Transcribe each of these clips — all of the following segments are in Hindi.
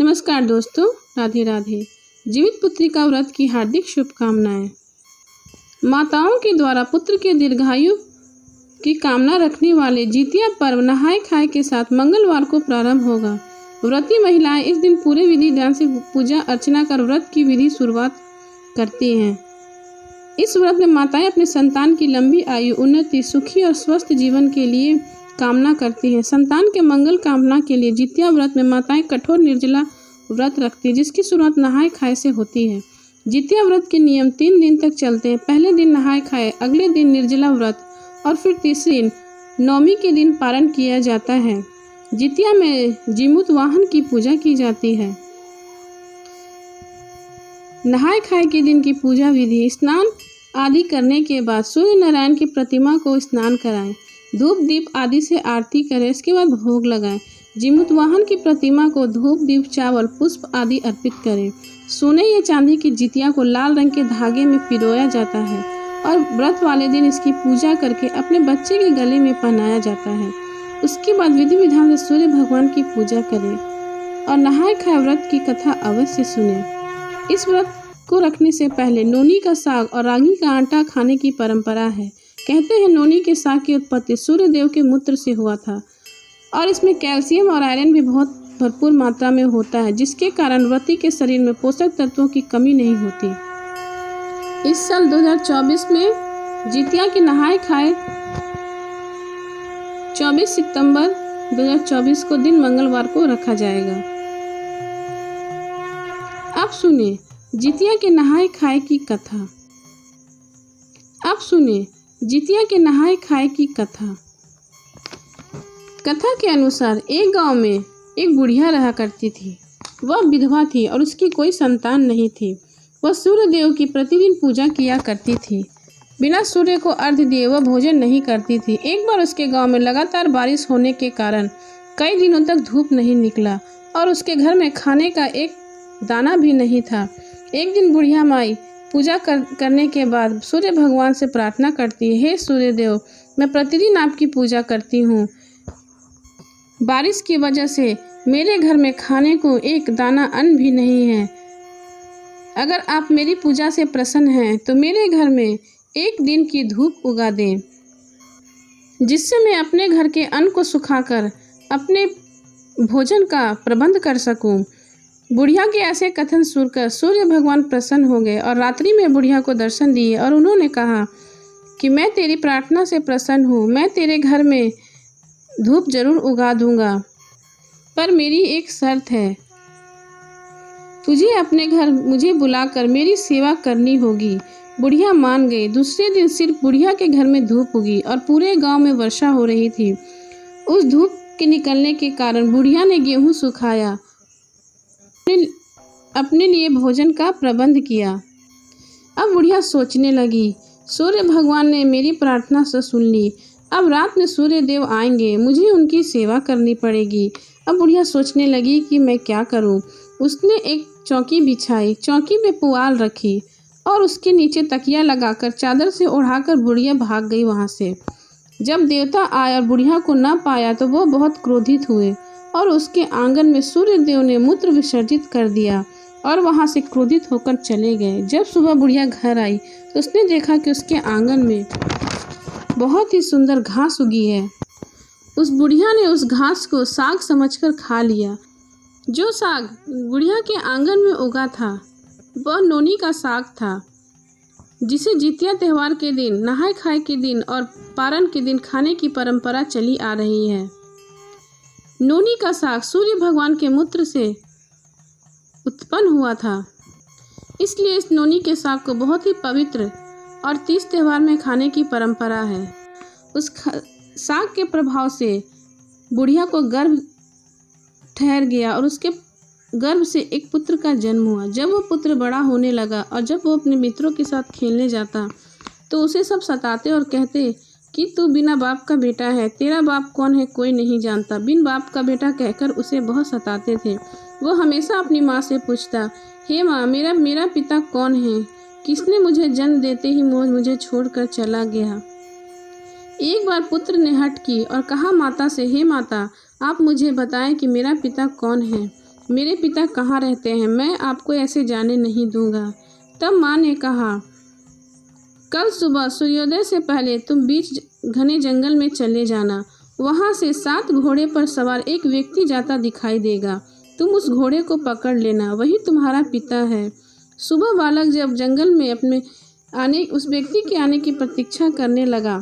नमस्कार दोस्तों, राधे राधे। जीवित पुत्रिका व्रत की हार्दिक शुभकामनाएं। माताओं के द्वारा पुत्र के दीर्घायु की कामना रखने वाले जितिया पर्व नहाय खाए के साथ मंगलवार को प्रारंभ होगा। व्रती महिलाएं इस दिन पूरे विधि ध्यान से पूजा अर्चना कर व्रत की विधि शुरुआत करती हैं। इस व्रत में माताएं अपने संतान की लंबी आयु, उन्नति, सुखी और स्वस्थ जीवन के लिए कामना करती हैं। संतान के मंगल कामना के लिए जितिया व्रत में माताएं कठोर निर्जला व्रत रखती है, जिसकी शुरुआत नहाय खाए से होती है। जितिया व्रत के नियम 3 दिन तक चलते हैं। पहले दिन नहाय खाए, अगले दिन निर्जला व्रत और फिर तीसरे दिन नवमी के दिन पारण किया जाता है। जितिया में जीमूत वाहन की पूजा की जाती है। नहाय खाए के दिन की पूजा विधि: स्नान आदि करने के बाद सूर्य नारायण की प्रतिमा को स्नान कराएं, धूप दीप आदि से आरती करें, इसके बाद भोग लगाएं। जीमूत वाहन की प्रतिमा को धूप दीप चावल पुष्प आदि अर्पित करें। सोने या चांदी की जितिया को लाल रंग के धागे में पिरोया जाता है और व्रत वाले दिन इसकी पूजा करके अपने बच्चे के गले में पहनाया जाता है। उसके बाद विधि विधान से सूर्य भगवान की पूजा करें और नहाय खाए व्रत की कथा अवश्य सुने। इस व्रत को रखने से पहले नोनी का साग और रागी का आटा खाने की परंपरा है। कहते हैं नोनी के साग की उत्पत्ति सूर्य देव के मूत्र से हुआ था और इसमें कैल्शियम और आयरन भी बहुत भरपूर मात्रा में होता है, जिसके कारण व्रती के शरीर में पोषक तत्वों की कमी नहीं होती। इस साल 2024 में जितिया की नहाय खाए 24 सितंबर 2024 को दिन मंगलवार को रखा जाएगा। अब सुनिए जितिया के नहाय खाए की कथा। जितिया के नहाय खाए की कथा। कथा के अनुसार एक गांव में एक बुढ़िया रहा करती थी। वह विधवा थी और उसकी कोई संतान नहीं थी। वह सूर्य देव की प्रतिदिन पूजा किया करती थी। बिना सूर्य को अर्घ्य दिए वह भोजन नहीं करती थी। एक बार उसके गांव में लगातार बारिश होने के कारण कई दिनों तक धूप नहीं निकला और उसके घर में खाने का एक दाना भी नहीं था। एक दिन बुढ़िया माई पूजा करने के बाद सूर्य भगवान से प्रार्थना करती है, हे सूर्य देव, मैं प्रतिदिन आपकी पूजा करती हूँ। बारिश की वजह से मेरे घर में खाने को एक दाना अन्न भी नहीं है। अगर आप मेरी पूजा से प्रसन्न हैं तो मेरे घर में एक दिन की धूप उगा दें, जिससे मैं अपने घर के अन्न को सुखाकर अपने भोजन का प्रबंध कर सकूं। बुढ़िया के ऐसे कथन सुनकर सूर्य भगवान प्रसन्न हो गए और रात्रि में बुढ़िया को दर्शन दिए और उन्होंने कहा कि मैं तेरी प्रार्थना से प्रसन्न हूँ। मैं तेरे घर में धूप जरूर उगा दूंगा, पर मेरी एक शर्त है। तुझे अपने घर मुझे बुलाकर मेरी सेवा करनी होगी। बुढ़िया मान गई। दूसरे दिन सिर्फ बुढ़िया के घर में धूप उगी और पूरे गांव में वर्षा हो रही थी। उस धूप के निकलने के कारण बुढ़िया ने गेहूं सुखाया, अपने लिए भोजन का प्रबंध किया। अब बुढ़िया सोचने लगी, सूर्य भगवान ने मेरी प्रार्थना से सुन ली। अब रात में सूर्य देव आएंगे, मुझे उनकी सेवा करनी पड़ेगी। अब बुढ़िया सोचने लगी कि मैं क्या करूं। उसने एक चौकी बिछाई, चौकी पे पुआल रखी और उसके नीचे तकिया लगाकर चादर से ओढ़ाकर बुढ़िया भाग गई वहां से। जब देवता आए और बुढ़िया को न पाया तो वो बहुत क्रोधित हुए और उसके आंगन में सूर्य देव ने मूत्र विसर्जित कर दिया और वहां से क्रोधित होकर चले गए। जब सुबह बुढ़िया घर आई तो उसने देखा कि उसके आंगन में बहुत ही सुंदर घास उगी है। उस बुढ़िया ने उस घास को साग समझकर खा लिया। जो साग बुढ़िया के आंगन में उगा था वह नोनी का साग था, जिसे जितिया त्यौहार के दिन, नहाय खाए के दिन और पारण के दिन खाने की परंपरा चली आ रही है। नोनी का साग सूर्य भगवान के मूत्र से उत्पन्न हुआ था, इसलिए इस नोनी के साग को बहुत ही पवित्र और तीज त्यौहार में खाने की परंपरा है। उस साग के प्रभाव से बुढ़िया को गर्भ ठहर गया और उसके गर्भ से एक पुत्र का जन्म हुआ। जब वो पुत्र बड़ा होने लगा और जब वो अपने मित्रों के साथ खेलने जाता तो उसे सब सताते और कहते कि तू बिना बाप का बेटा है, तेरा बाप कौन है कोई नहीं जानता। बिन बाप का बेटा कहकर उसे बहुत सताते थे। वो हमेशा अपनी माँ से पूछता, हे माँ, मेरा पिता कौन है? किसने मुझे जन्म देते ही मुझे छोड़कर चला गया? एक बार पुत्र ने हट की और कहा माता से, हे माता, आप मुझे बताएं कि मेरा पिता कौन है। मेरे पिता कहाँ रहते हैं, मैं आपको ऐसे जाने नहीं दूंगा। तब माँ ने कहा, कल सुबह सूर्योदय से पहले तुम बीच घने जंगल में चले जाना। वहाँ से 7 घोड़े पर सवार एक व्यक्ति जाता दिखाई देगा। तुम उस घोड़े को पकड़ लेना, वही तुम्हारा पिता है। सुबह बालक जब जंगल में अपने उस व्यक्ति के आने की प्रतीक्षा करने लगा,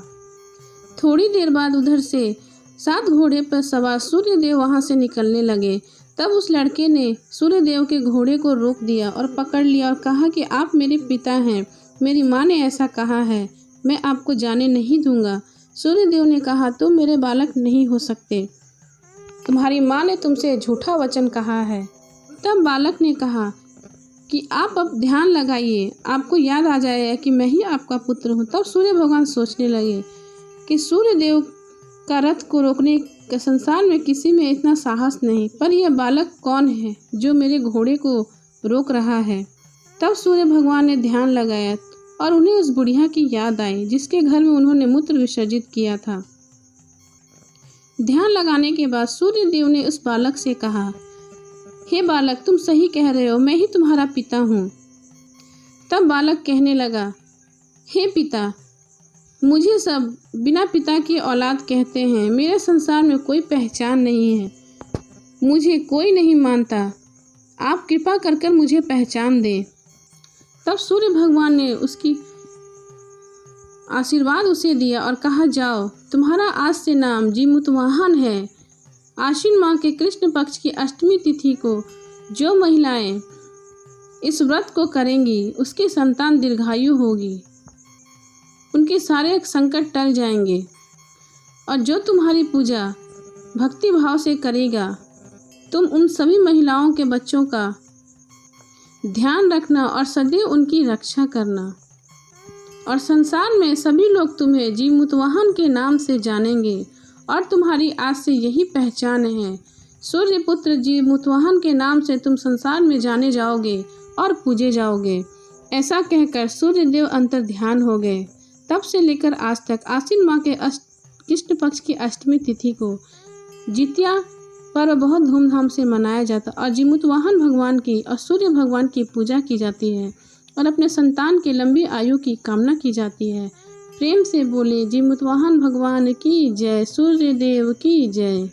थोड़ी देर बाद उधर से 7 घोड़े पर सवार सूर्यदेव वहाँ से निकलने लगे। तब उस लड़के ने सूर्यदेव के घोड़े को रोक दिया और पकड़ लिया और कहा कि आप मेरे पिता हैं, मेरी माँ ने ऐसा कहा है, मैं आपको जाने नहीं दूंगा। सूर्यदेव ने कहा, तुम मेरे बालक नहीं हो सकते, तुम्हारी माँ ने तुमसे झूठा वचन कहा है। तब बालक ने कहा कि आप अब ध्यान लगाइए, आपको याद आ जाएगा कि मैं ही आपका पुत्र हूँ। तब सूर्य भगवान सोचने लगे कि सूर्यदेव का रथ को रोकने का संसार में किसी में इतना साहस नहीं, पर यह बालक कौन है जो मेरे घोड़े को रोक रहा है। तब सूर्य भगवान ने ध्यान लगाया और उन्हें उस बुढ़िया की याद आई जिसके घर में उन्होंने मूत्र विसर्जित किया था। ध्यान लगाने के बाद सूर्यदेव ने उस बालक से कहा, हे बालक, तुम सही कह रहे हो, मैं ही तुम्हारा पिता हूँ। तब बालक कहने लगा, हे पिता, मुझे सब बिना पिता की औलाद कहते हैं, मेरे संसार में कोई पहचान नहीं है, मुझे कोई नहीं मानता, आप कृपा कर मुझे पहचान दें। तब सूर्य भगवान ने उसकी आशीर्वाद उसे दिया और कहा, जाओ, तुम्हारा आज से नाम जीमुतवाहन है। आश्विन माह के कृष्ण पक्ष की अष्टमी तिथि को जो महिलाएं इस व्रत को करेंगी उसकी संतान दीर्घायु होगी, उनके सारे संकट टल जाएंगे। और जो तुम्हारी पूजा भक्ति भाव से करेगा, तुम उन सभी महिलाओं के बच्चों का ध्यान रखना और सदैव उनकी रक्षा करना, और संसार में सभी लोग तुम्हें जीमुतवाहन के नाम से जानेंगे और तुम्हारी आज से यही पहचान है। सूर्यपुत्र जीमुतवाहन के नाम से तुम संसार में जाने जाओगे और पूजे जाओगे। ऐसा कहकर सूर्यदेव अंतर ध्यान हो गए। तब से लेकर आज तक आश्विन माह के कृष्ण पक्ष की अष्टमी तिथि को जितिया पर्व बहुत धूमधाम से मनाया जाता और जीमुतवाहन भगवान की और सूर्य भगवान की पूजा की जाती है और अपने संतान के लंबी आयु की कामना की जाती है। प्रेम से बोले जीमुतवाहन भगवान की जय, सूर्यदेव की जय।